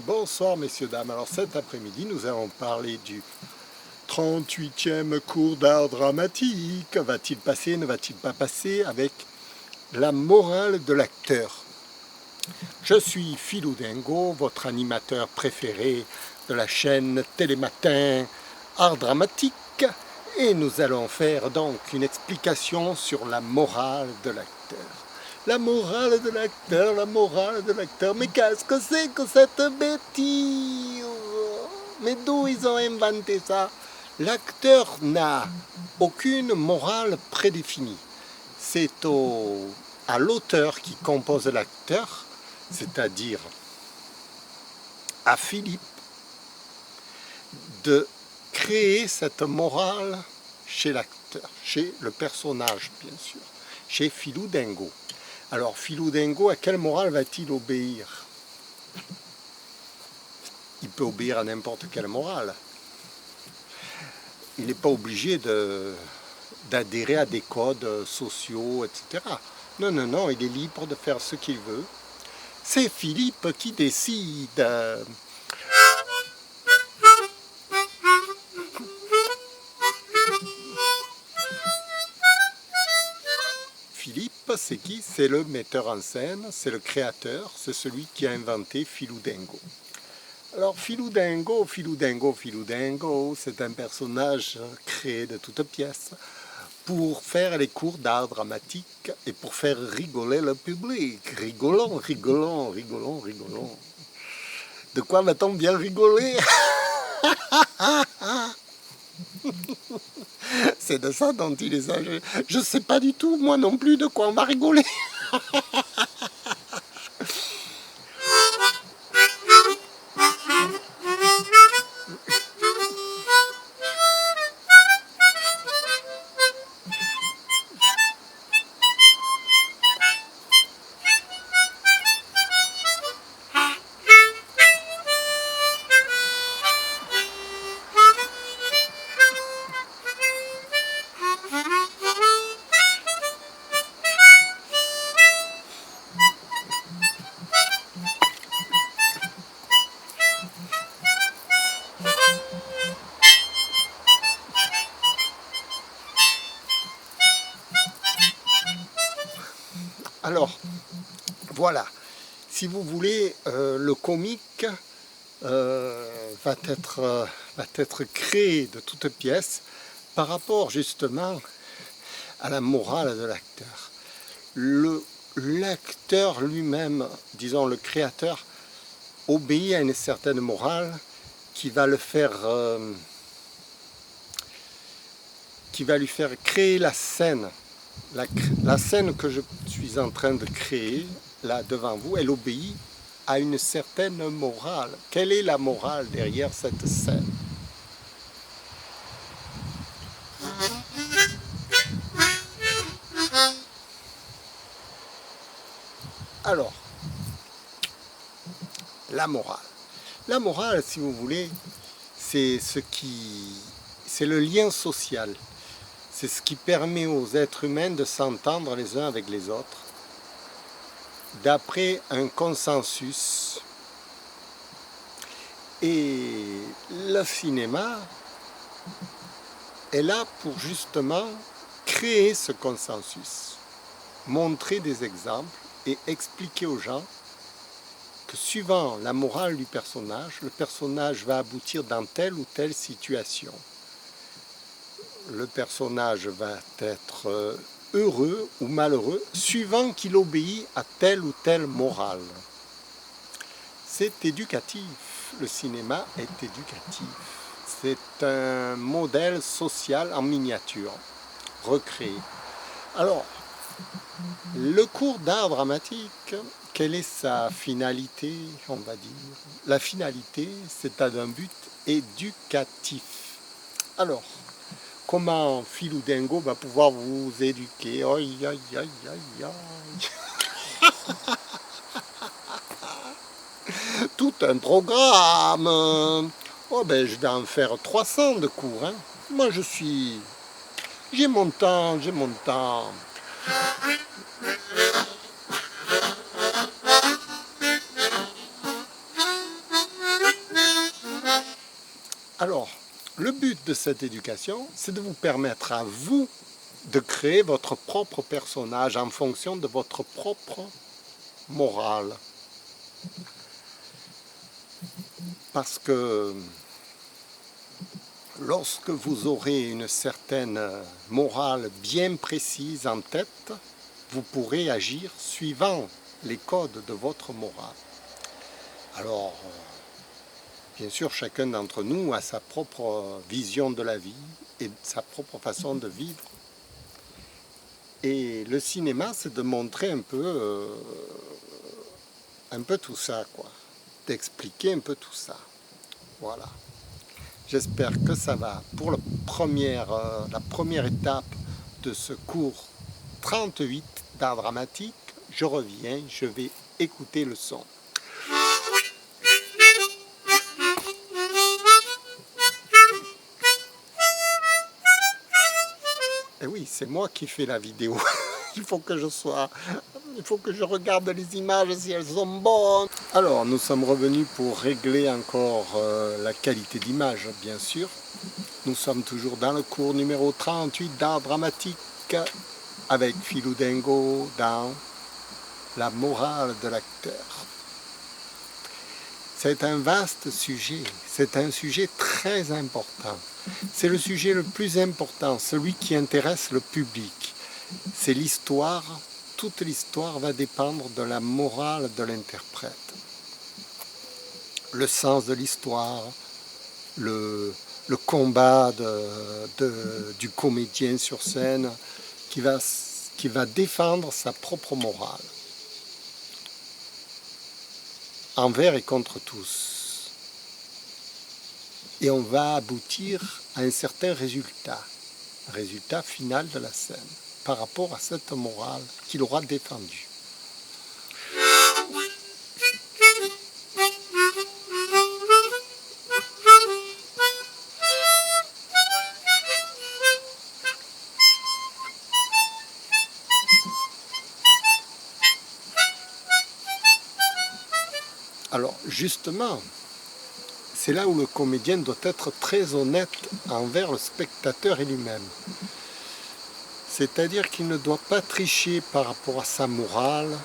Bonsoir messieurs, dames. Alors cet après-midi, nous allons parler du 38e cours d'art dramatique. Va-t-il passer, ne va-t-il pas passer avec la morale de l'acteur? Je suis Philou Dingo, votre animateur préféré de la chaîne Télématin Art Dramatique. Et nous allons faire donc une explication sur la morale de l'acteur. La morale de l'acteur, la morale de l'acteur. Mais qu'est-ce que c'est que cette bêtise? Mais d'où ils ont inventé ça? L'acteur n'a aucune morale prédéfinie. C'est à l'auteur qui compose l'acteur, c'est-à-dire à Philippe, de créer cette morale chez l'acteur, chez le personnage bien sûr, chez Philou Dingo. Alors Philou Dingo, à quelle morale va-t-il obéir? Il peut obéir à n'importe quelle morale. Il n'est pas obligé d'adhérer à des codes sociaux, etc. Non, non, non, il est libre de faire ce qu'il veut. C'est Philippe qui décide. Philippe, c'est qui? C'est le metteur en scène, c'est le créateur, c'est celui qui a inventé Philou Dingo. Alors Philou Dingo, Philou Dingo, Philou Dingo, c'est un personnage créé de toutes pièces pour faire les cours d'art dramatique et pour faire rigoler le public. Rigolons, rigolons, rigolons, rigolons. De quoi va-t-on bien rigoler? C'est de ça dont il est âgé. Je ne sais pas du tout, moi non plus, de quoi on va rigoler. Alors, voilà, si vous voulez, le comique va être créé de toutes pièces par rapport justement à la morale de l'acteur. L'acteur lui-même, disons le créateur, obéit à une certaine morale qui va lui faire créer la scène. La scène que je suis en train de créer, là devant vous, elle obéit à une certaine morale. Quelle est la morale derrière cette scène? Alors, la morale. La morale, si vous voulez, c'est le lien social. C'est ce qui permet aux êtres humains de s'entendre les uns avec les autres d'après un consensus. Et le cinéma est là pour justement créer ce consensus, montrer des exemples et expliquer aux gens que suivant la morale du personnage, le personnage va aboutir dans telle ou telle situation. Le personnage va être heureux ou malheureux, suivant qu'il obéit à telle ou telle morale. C'est éducatif, le cinéma est éducatif. C'est un modèle social en miniature, recréé. Alors, le cours d'art dramatique, quelle est sa finalité, on va dire? La finalité, c'est un but éducatif. Alors, comment Philou Dingo va pouvoir vous éduquer? Aïe, aïe, aïe, aïe, aïe. Tout un programme. Oh ben, je vais en faire 300 de cours. Hein. Moi, j'ai mon temps, j'ai mon temps. Alors, le but de cette éducation, c'est de vous permettre à vous de créer votre propre personnage en fonction de votre propre morale. Parce que lorsque vous aurez une certaine morale bien précise en tête, vous pourrez agir suivant les codes de votre morale. Alors, bien sûr, chacun d'entre nous a sa propre vision de la vie et sa propre façon de vivre. Et le cinéma, c'est de montrer un peu tout ça, quoi. D'expliquer un peu tout ça. Voilà. J'espère que ça va. Pour la première étape de ce cours 38 d'art dramatique, je reviens, je vais écouter le son. Et oui, c'est moi qui fais la vidéo. Il faut que je regarde les images si elles sont bonnes. Alors, nous sommes revenus pour régler encore la qualité d'image, bien sûr. Nous sommes toujours dans le cours numéro 38 d'art dramatique avec Philou Dingo dans la morale de l'acteur. C'est un vaste sujet, c'est un sujet très important. C'est le sujet le plus important, celui qui intéresse le public. C'est l'histoire, toute l'histoire va dépendre de la morale de l'interprète. Le sens de l'histoire, le combat du comédien sur scène qui va défendre sa propre morale. Envers et contre tous. Et on va aboutir à un certain résultat final de la scène, par rapport à cette morale qu'il aura défendue. Alors, justement, c'est là où le comédien doit être très honnête envers le spectateur et lui-même. C'est-à-dire qu'il ne doit pas tricher par rapport à sa morale,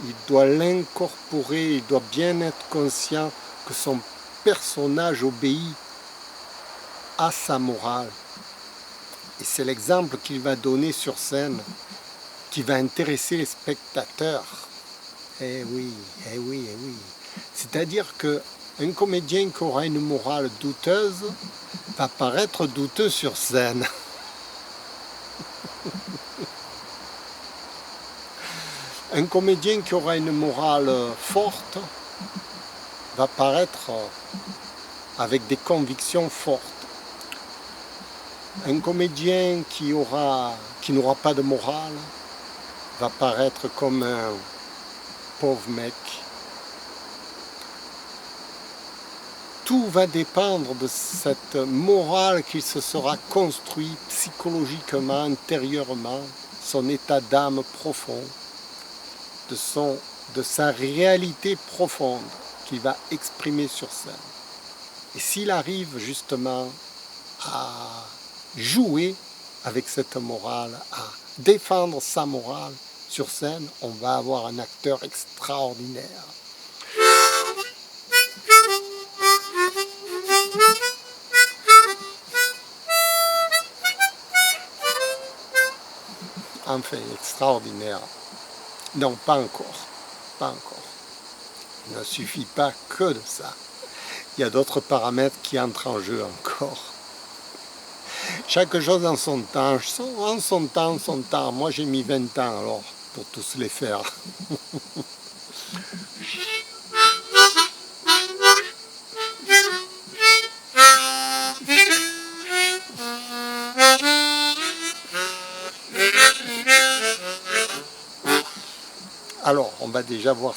il doit l'incorporer, il doit bien être conscient que son personnage obéit à sa morale. Et c'est l'exemple qu'il va donner sur scène qui va intéresser les spectateurs. Eh oui, eh oui, eh oui. C'est-à-dire qu'un comédien qui aura une morale douteuse va paraître douteux sur scène. Un comédien qui aura une morale forte va paraître avec des convictions fortes. Un comédien qui n'aura pas de morale va paraître comme un pauvre mec. Tout va dépendre de cette morale qu'il se sera construit psychologiquement, intérieurement, son état d'âme profond, de sa réalité profonde qu'il va exprimer sur scène. Et s'il arrive justement à jouer avec cette morale, à défendre sa morale sur scène, on va avoir un acteur extraordinaire. Enfin, extraordinaire. Non, pas encore. Pas encore. Il ne suffit pas que de ça. Il y a d'autres paramètres qui entrent en jeu encore. Chaque chose en son temps. En son temps. Moi, j'ai mis 20 ans, alors, pour tous les faire. Alors, on va déjà voir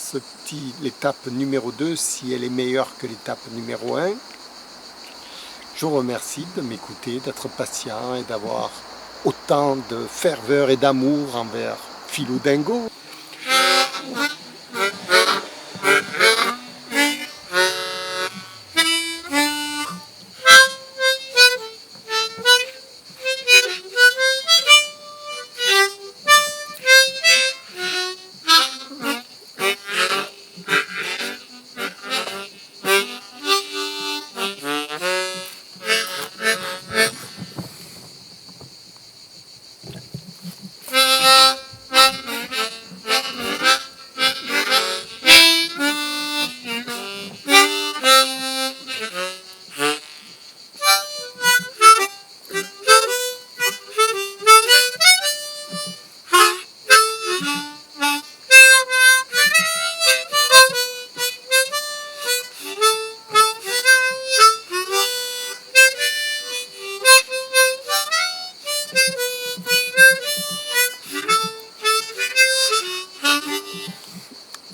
l'étape numéro 2, si elle est meilleure que l'étape numéro 1. Je vous remercie de m'écouter, d'être patient et d'avoir autant de ferveur et d'amour envers Philou Dingo.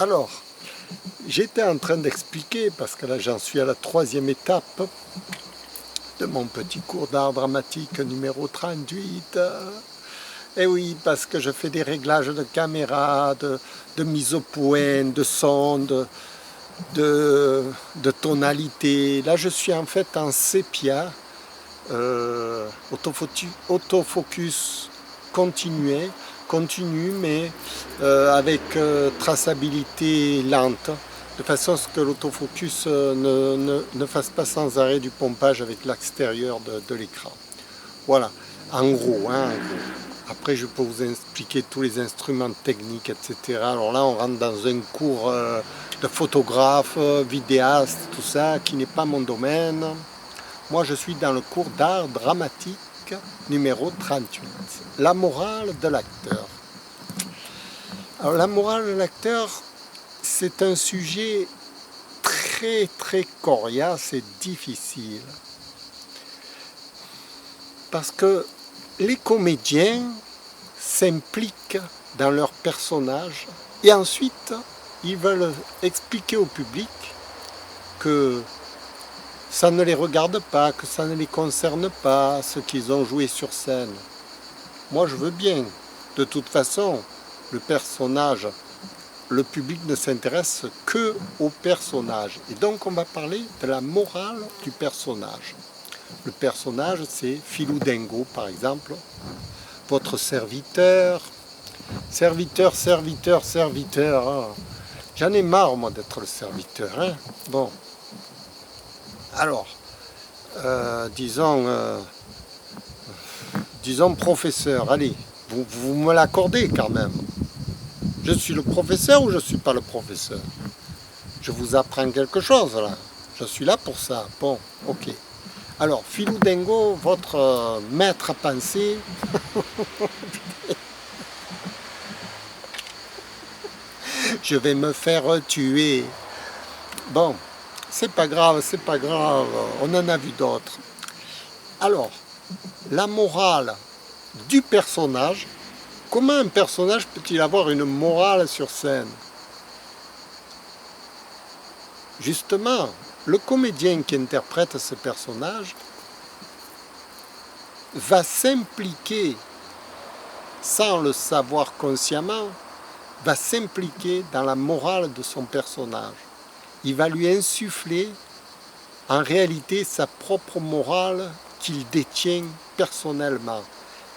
Alors, j'étais en train d'expliquer, parce que là j'en suis à la 3e étape de mon petit cours d'art dramatique numéro 38. Et oui, parce que je fais des réglages de caméra, de mise au point, de son, de tonalité. Là je suis en fait en sépia, autofocus continu mais avec traçabilité lente, de façon à ce que l'autofocus ne fasse pas sans arrêt du pompage avec l'extérieur de l'écran. Voilà, en gros, hein, en gros. Après, je peux vous expliquer tous les instruments techniques, etc. Alors là, on rentre dans un cours de photographe, vidéaste, tout ça, qui n'est pas mon domaine. Moi, je suis dans le cours d'art dramatique numéro 38. La morale de l'acteur. Alors, la morale de l'acteur, c'est un sujet très coriace et difficile. Parce que les comédiens s'impliquent dans leur personnage et ensuite ils veulent expliquer au public que ça ne les regarde pas, que ça ne les concerne pas, ce qu'ils ont joué sur scène. Moi je veux bien. De toute façon, le personnage, le public ne s'intéresse que au personnage. Et donc on va parler de la morale du personnage. Le personnage, c'est Philou Dingo, par exemple, votre serviteur. Serviteur. Hein. J'en ai marre, moi, d'être le serviteur. Hein. Bon. Alors, disons professeur. Allez, vous me l'accordez quand même. Je suis le professeur ou je ne suis pas le professeur? Je vous apprends quelque chose, là. Je suis là pour ça. Bon, ok. Alors, Philou Dingo, votre maître à penser, je vais me faire tuer. Bon, c'est pas grave, on en a vu d'autres. Alors, la morale du personnage, comment un personnage peut-il avoir une morale sur scène? Justement, le comédien qui interprète ce personnage va s'impliquer, sans le savoir consciemment, va s'impliquer dans la morale de son personnage. Il va lui insuffler en réalité sa propre morale qu'il détient personnellement.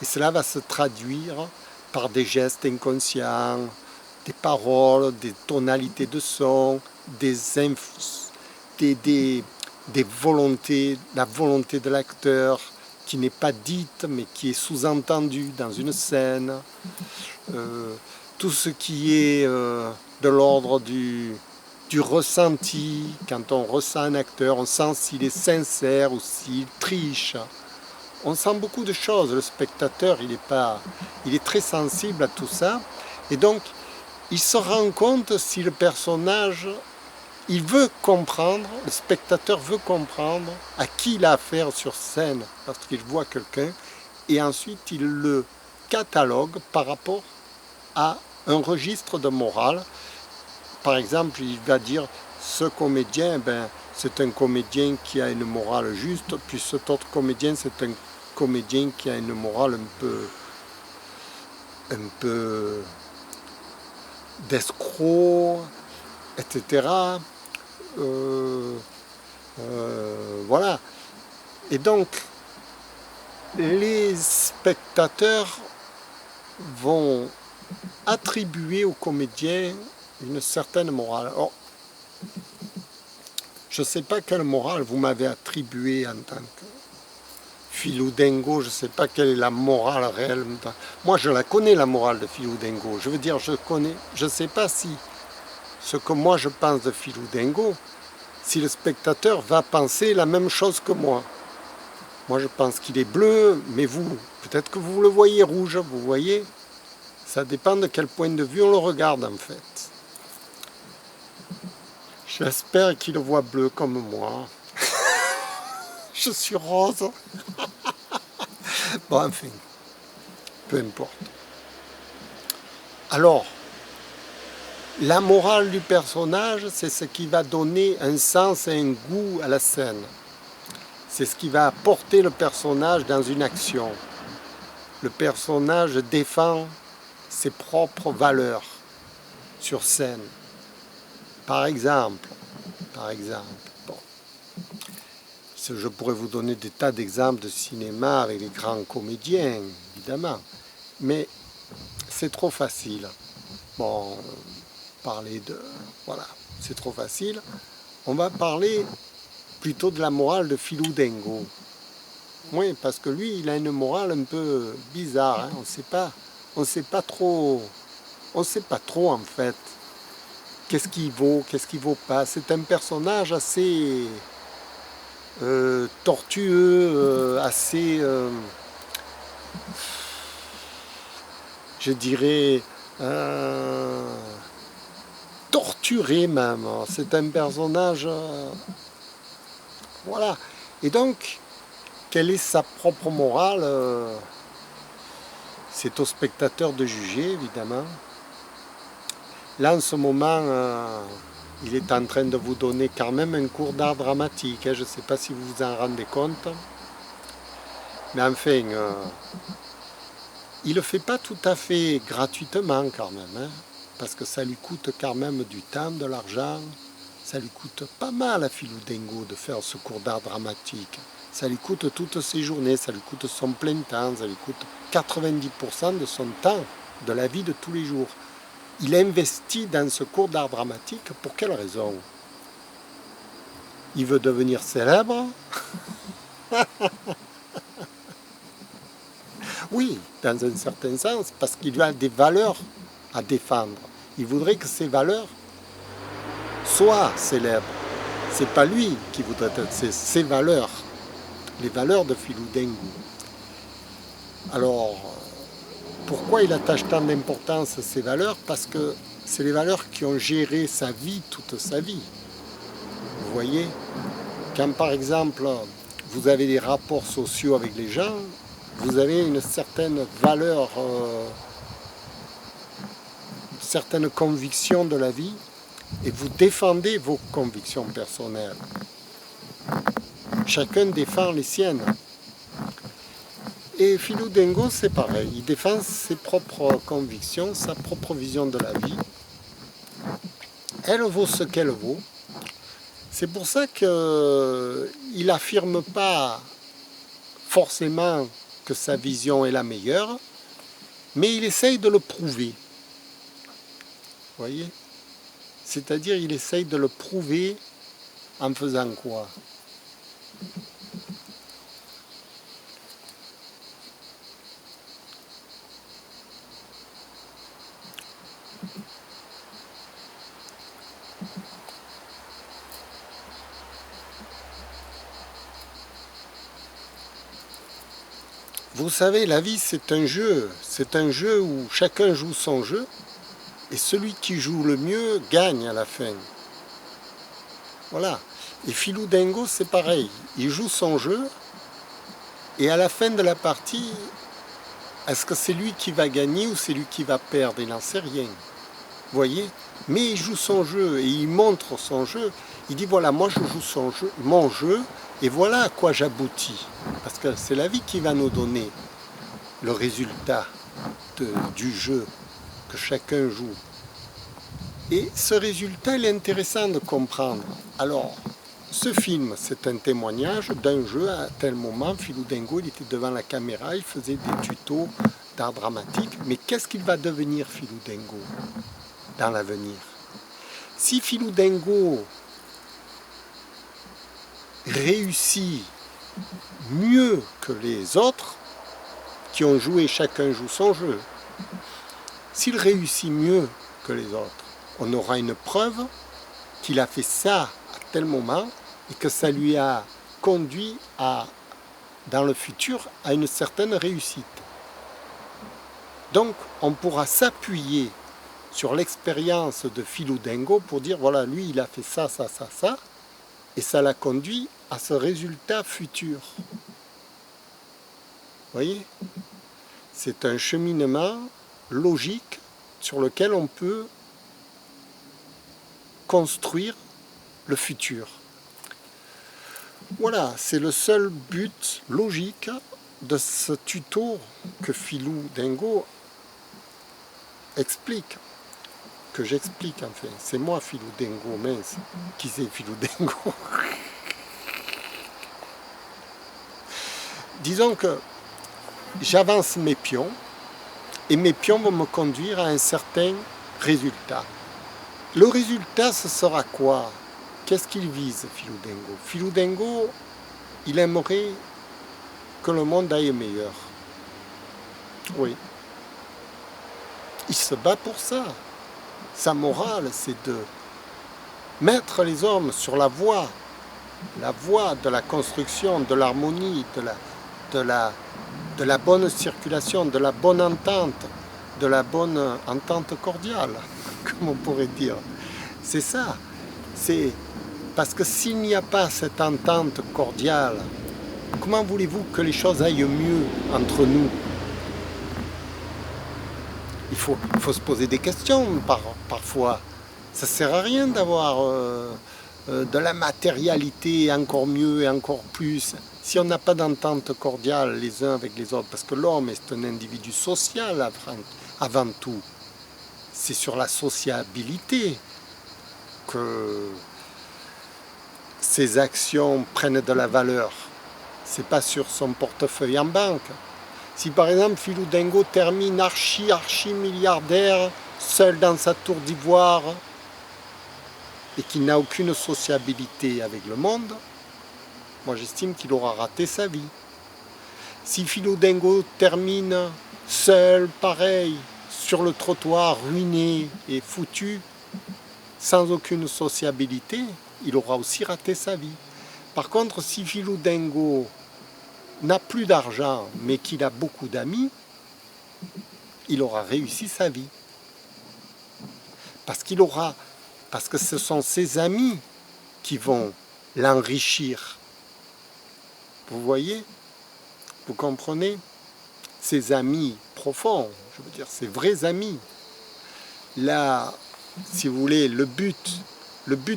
Et cela va se traduire par des gestes inconscients, des paroles, des tonalités de son, des volontés, la volonté de l'acteur qui n'est pas dite mais qui est sous-entendue dans une scène. Tout ce qui est de l'ordre du ressenti. Quand on ressent un acteur, on sent s'il est sincère ou s'il triche. On sent beaucoup de choses. Le spectateur, il est très sensible à tout ça. Et donc, il se rend compte si le personnage, il veut comprendre, le spectateur veut comprendre à qui il a affaire sur scène, parce qu'il voit quelqu'un, et ensuite il le catalogue par rapport à un registre de morale. Par exemple, il va dire, ce comédien, c'est un comédien qui a une morale juste, puis cet autre comédien, c'est un comédien qui a une morale un peu d'escroc, etc. Voilà. Et donc, les spectateurs vont attribuer au comédien une certaine morale. Alors, je ne sais pas quelle morale vous m'avez attribuée en tant que Philou Dingo, je ne sais pas quelle est la morale réelle. Moi, je la connais, la morale de Philou Dingo. Je veux dire, je ne sais pas si ce que moi je pense de Philou Dingo, si le spectateur va penser la même chose que moi. Moi, je pense qu'il est bleu, mais vous, peut-être que vous le voyez rouge, vous voyez. Ça dépend de quel point de vue on le regarde, en fait. J'espère qu'il le voit bleu comme moi. Je suis rose. Bon, enfin, peu importe. Alors, La morale du personnage, c'est ce qui va donner un sens et un goût à la scène. C'est ce qui va porter le personnage dans une action. Le personnage défend ses propres valeurs sur scène. Par exemple, bon, je pourrais vous donner des tas d'exemples de cinéma avec les grands comédiens, évidemment, mais c'est trop facile. Bon, parler de... Voilà, c'est trop facile. On va parler plutôt de la morale de Philou Dengo. Oui, parce que lui, il a une morale un peu bizarre. Hein. On sait pas trop en fait. Qu'est-ce qu'il vaut pas. C'est un personnage assez tortueux, assez, je dirais, torturé même. C'est un personnage, voilà. Et donc, quelle est sa propre morale? C'est au spectateur de juger, évidemment. Là, en ce moment, il est en train de vous donner quand même un cours d'art dramatique. Hein. Je ne sais pas si vous vous en rendez compte. Mais enfin, il ne le fait pas tout à fait gratuitement quand même. Hein, parce que ça lui coûte quand même du temps, de l'argent. Ça lui coûte pas mal à Philou Dengo de faire ce cours d'art dramatique. Ça lui coûte toutes ses journées, ça lui coûte son plein temps, ça lui coûte 90% de son temps, de la vie de tous les jours. Il investit dans ce cours d'art dramatique pour quelle raison? Il veut devenir célèbre? Oui, dans un certain sens, parce qu'il a des valeurs à défendre. Il voudrait que ces valeurs soient célèbres. C'est pas lui qui voudrait être, c'est ses valeurs, les valeurs de Philou Dengo. Alors, pourquoi il attache tant d'importance à ces valeurs? Parce que c'est les valeurs qui ont géré sa vie toute sa vie. Vous voyez, quand par exemple vous avez des rapports sociaux avec les gens, vous avez une certaine valeur, une certaine conviction de la vie, et vous défendez vos convictions personnelles. Chacun défend les siennes. Et Philou Dengo, c'est pareil, il défend ses propres convictions, sa propre vision de la vie. Elle vaut ce qu'elle vaut. C'est pour ça qu'il n'affirme pas forcément que sa vision est la meilleure, mais il essaye de le prouver. Vous voyez? C'est-à-dire il essaye de le prouver en faisant quoi? Vous savez, la vie, c'est un jeu. C'est un jeu où chacun joue son jeu. Et celui qui joue le mieux gagne à la fin. Voilà. Et Philou Dengo, c'est pareil. Il joue son jeu. Et à la fin de la partie, est-ce que c'est lui qui va gagner ou c'est lui qui va perdre? Il n'en sait rien. Vous voyez? Mais il joue son jeu et il montre son jeu. Il dit, voilà, moi je joue son jeu, mon jeu. Et voilà à quoi j'aboutis. Parce que c'est la vie qui va nous donner le résultat du jeu que chacun joue. Et ce résultat, il est intéressant de comprendre. Alors, ce film, c'est un témoignage d'un jeu. À tel moment, Philou Dengo, il était devant la caméra, il faisait des tutos d'art dramatique. Mais qu'est-ce qu'il va devenir, Philou Dengo, dans l'avenir? Si Philou Dengo réussit mieux que les autres qui ont joué, chacun joue son jeu, s'il réussit mieux que les autres, on aura une preuve qu'il a fait ça à tel moment et que ça lui a conduit dans le futur à une certaine réussite. Donc on pourra s'appuyer sur l'expérience de Philou Dengo pour dire voilà, lui il a fait ça, ça, ça, ça, et ça l'a conduit à ce résultat futur. Vous voyez? C'est un cheminement logique sur lequel on peut construire le futur. Voilà, c'est le seul but logique de ce tuto que Philou Dingo explique, que j'explique enfin. C'est moi Philou Dingo, mince. Qui c'est Philou Dingo? Disons que j'avance mes pions et mes pions vont me conduire à un certain résultat. Le résultat, ce sera quoi? Qu'est-ce qu'il vise, Philou Dingo? Philou Dingo, il aimerait que le monde aille meilleur. Oui. Il se bat pour ça. Sa morale, c'est de mettre les hommes sur la voie de la construction, de l'harmonie, de la bonne circulation, de la bonne entente, de la bonne entente cordiale, comme on pourrait dire. C'est ça. C'est parce que s'il n'y a pas cette entente cordiale, comment voulez-vous que les choses aillent mieux entre nous? Il faut se poser des questions parfois. Ça ne sert à rien d'avoir de la matérialité encore mieux et encore plus si on n'a pas d'entente cordiale les uns avec les autres. Parce que l'homme est un individu social avant tout. C'est sur la sociabilité que ses actions prennent de la valeur. C'est pas sur son portefeuille en banque. Si par exemple Philou Dingo termine archi milliardaire, seul dans sa tour d'ivoire, et qu'il n'a aucune sociabilité avec le monde, moi j'estime qu'il aura raté sa vie. Si Philou Dingo termine seul, pareil, sur le trottoir, ruiné et foutu, sans aucune sociabilité, il aura aussi raté sa vie. Par contre, si Philou Dingo n'a plus d'argent, mais qu'il a beaucoup d'amis, il aura réussi sa vie. Parce que ce sont ses amis qui vont l'enrichir. Vous voyez? Vous comprenez? Ses amis profonds, je veux dire, ses vrais amis. Là, si vous voulez, le but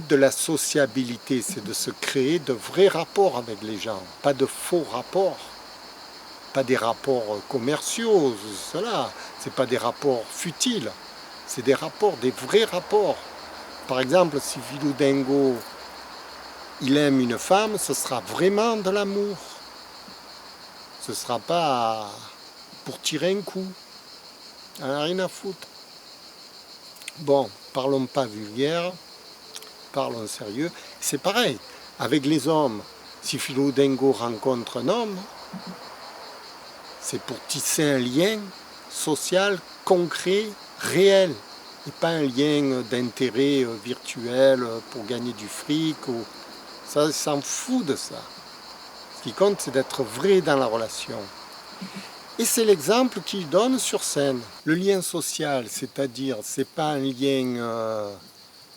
de la sociabilité, c'est de se créer de vrais rapports avec les gens, pas de faux rapports, pas des rapports commerciaux, cela, c'est pas des rapports futiles, c'est des rapports, des vrais rapports. Par exemple, si Philou Dingo, il aime une femme, ce sera vraiment de l'amour. Ce ne sera pas pour tirer un coup. Elle n'a rien à foutre. Bon, parlons pas vulgaire. Parlons sérieux, c'est pareil. Avec les hommes, si Philou Dingo rencontre un homme, c'est pour tisser un lien social, concret, réel, et pas un lien d'intérêt virtuel pour gagner du fric. Ça, il s'en fout de ça. Ce qui compte, c'est d'être vrai dans la relation. Et c'est l'exemple qu'il donne sur scène. Le lien social, c'est-à-dire, c'est pas un lien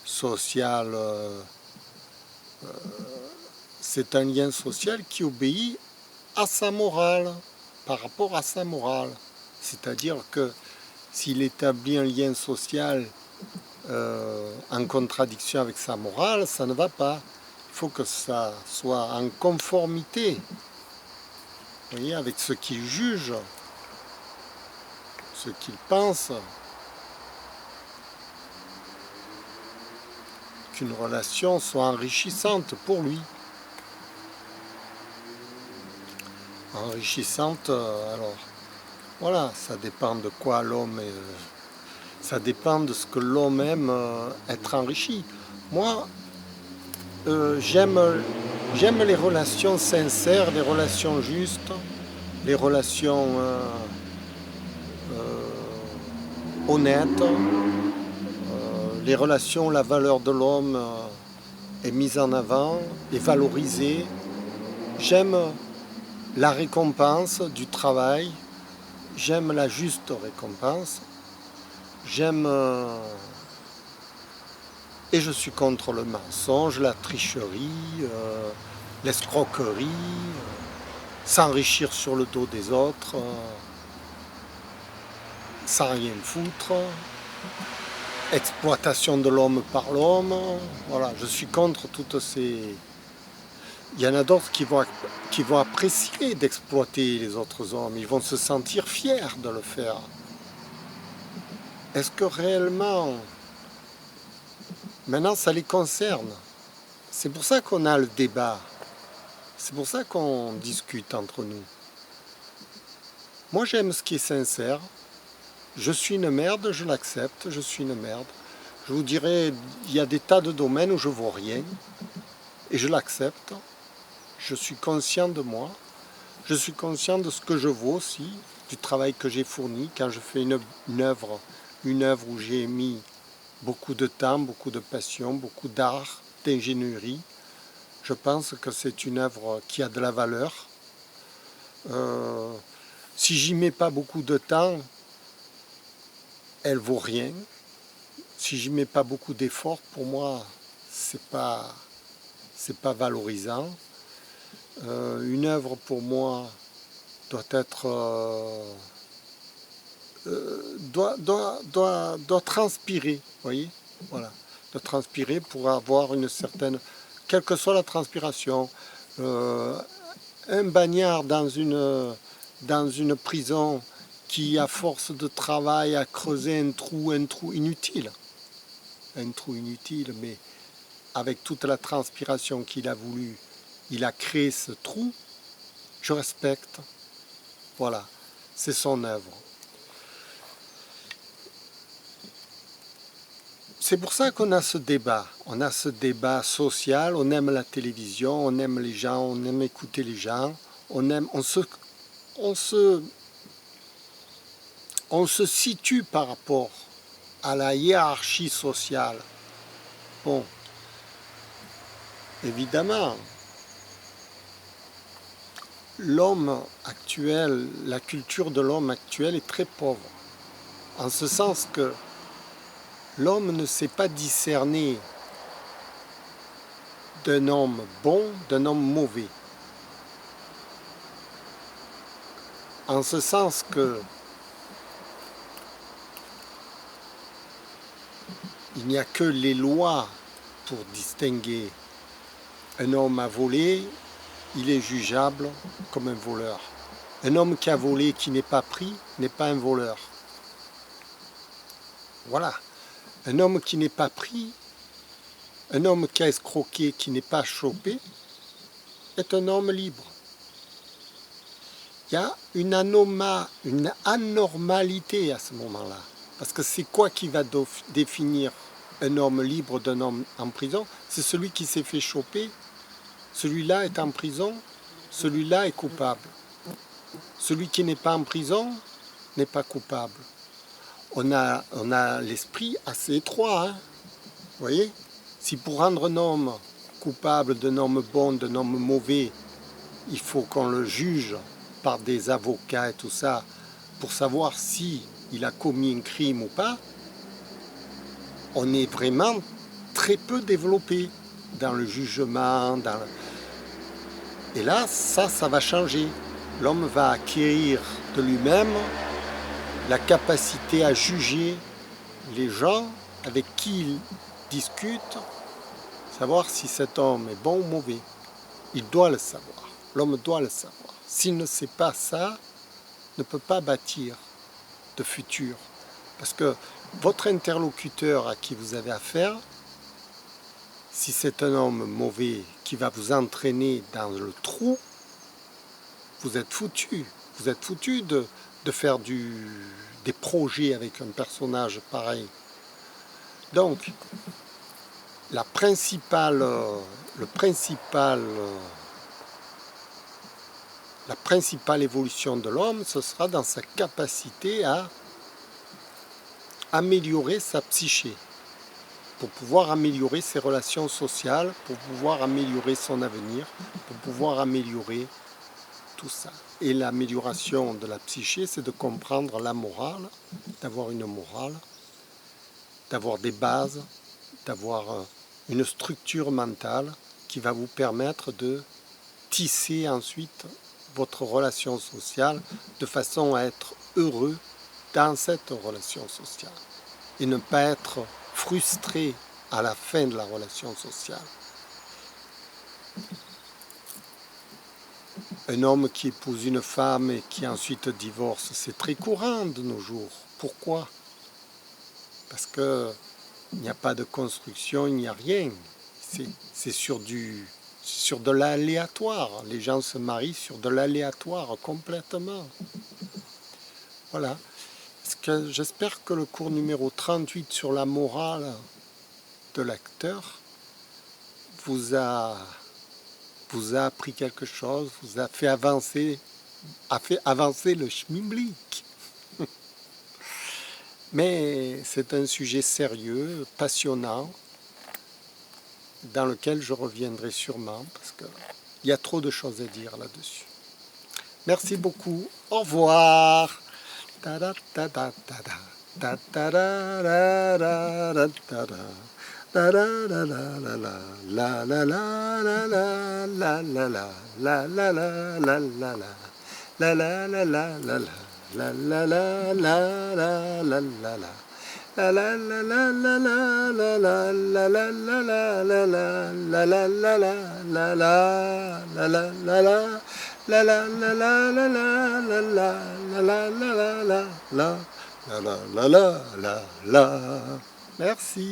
social, c'est un lien social qui obéit à sa morale, par rapport à sa morale. C'est-à-dire que s'il établit un lien social en contradiction avec sa morale, ça ne va pas. Il faut que ça soit en conformité, vous voyez, avec ce qu'il juge, ce qu'il pense. Qu'une relation soit enrichissante pour lui. Enrichissante, alors, voilà, ça dépend de quoi l'homme est, ça dépend de ce que l'homme aime être enrichi. Moi, j'aime les relations sincères, les relations justes, les relations honnêtes. Les relations, la valeur de l'homme est mise en avant, est valorisée. J'aime la récompense du travail, j'aime la juste récompense, j'aime et je suis contre le mensonge, la tricherie, l'escroquerie, s'enrichir sur le dos des autres, sans rien foutre. exploitation de l'homme par l'homme. Voilà, je suis contre toutes ces... Il y en a d'autres qui vont apprécier d'exploiter les autres hommes. Ils vont se sentir fiers de le faire. Est-ce que réellement, maintenant, ça les concerne? C'est pour ça qu'on a le débat. C'est pour ça qu'on discute entre nous. Moi, j'aime ce qui est sincère. Je suis une merde, je l'accepte, je suis une merde. Je vous dirais, il y a des tas de domaines où je ne vaux rien. Et je l'accepte. Je suis conscient de moi. Je suis conscient de ce que je vaux aussi, du travail que j'ai fourni. Quand je fais une œuvre où j'ai mis beaucoup de temps, beaucoup de passion, beaucoup d'art, d'ingénierie, je pense que c'est une œuvre qui a de la valeur. Si j'y mets pas beaucoup de temps, elle vaut rien. Si j'y mets pas beaucoup d'efforts, pour moi, c'est pas valorisant. Une œuvre pour moi doit être doit transpirer, voyez, voilà, doit transpirer pour avoir une certaine, quelle que soit la transpiration. Un bagnard dans une prison qui, à force de travail, a creusé un trou inutile, mais avec toute la transpiration qu'il a voulu, il a créé ce trou. Je respecte. Voilà, c'est son œuvre. C'est pour ça qu'on a ce débat. On a ce débat social, on aime la télévision, on aime les gens, on aime écouter les gens, on se situe par rapport à la hiérarchie sociale. Bon, évidemment, l'homme actuel, la culture de l'homme actuel est très pauvre, en ce sens que l'homme ne sait pas discerner d'un homme bon, d'un homme mauvais. En ce sens que il n'y a que les lois pour distinguer. Un homme a volé, il est jugeable comme un voleur. Un homme qui a volé, qui n'est pas pris, n'est pas un voleur. Voilà. Un homme qui n'est pas pris, un homme qui a escroqué, qui n'est pas chopé, est un homme libre. Il y a une anormalité à ce moment-là. Parce que c'est quoi qui va définir un homme libre d'un homme en prison? C'est celui qui s'est fait choper. Celui-là est en prison, celui-là est coupable. Celui qui n'est pas en prison n'est pas coupable. On a l'esprit assez étroit, hein, vous voyez? Si pour rendre un homme coupable d'un homme bon, d'un homme mauvais, il faut qu'on le juge par des avocats et tout ça, pour savoir si il a commis un crime ou pas, on est vraiment très peu développé dans le jugement. Et là, ça va changer. L'homme va acquérir de lui-même la capacité à juger les gens avec qui il discute, savoir si cet homme est bon ou mauvais. Il doit le savoir. L'homme doit le savoir. S'il ne sait pas ça, ne peut pas bâtir de futur. Parce que votre interlocuteur à qui vous avez affaire, si c'est un homme mauvais qui va vous entraîner dans le trou, vous êtes foutu. Vous êtes foutu de faire des projets avec un personnage pareil. Donc, la principale évolution de l'homme, ce sera dans sa capacité à améliorer sa psyché, pour pouvoir améliorer ses relations sociales, pour pouvoir améliorer son avenir, pour pouvoir améliorer tout ça. Et l'amélioration de la psyché, c'est de comprendre la morale, d'avoir une morale, d'avoir des bases, d'avoir une structure mentale qui va vous permettre de tisser ensuite votre relation sociale de façon à être heureux dans cette relation sociale. et ne pas être frustré à la fin de la relation sociale. Un homme qui épouse une femme et qui ensuite divorce, c'est très courant de nos jours. Pourquoi? Parce qu'il n'y a pas de construction, il n'y a rien. C'est sur de l'aléatoire. Les gens se marient sur de l'aléatoire complètement. Voilà. J'espère que le cours numéro 38 sur la morale de l'acteur vous a appris quelque chose, vous a fait avancer le schmilblick. Mais c'est un sujet sérieux, passionnant, dans lequel je reviendrai sûrement, parce qu'il y a trop de choses à dire là-dessus. Merci beaucoup, au revoir. Merci.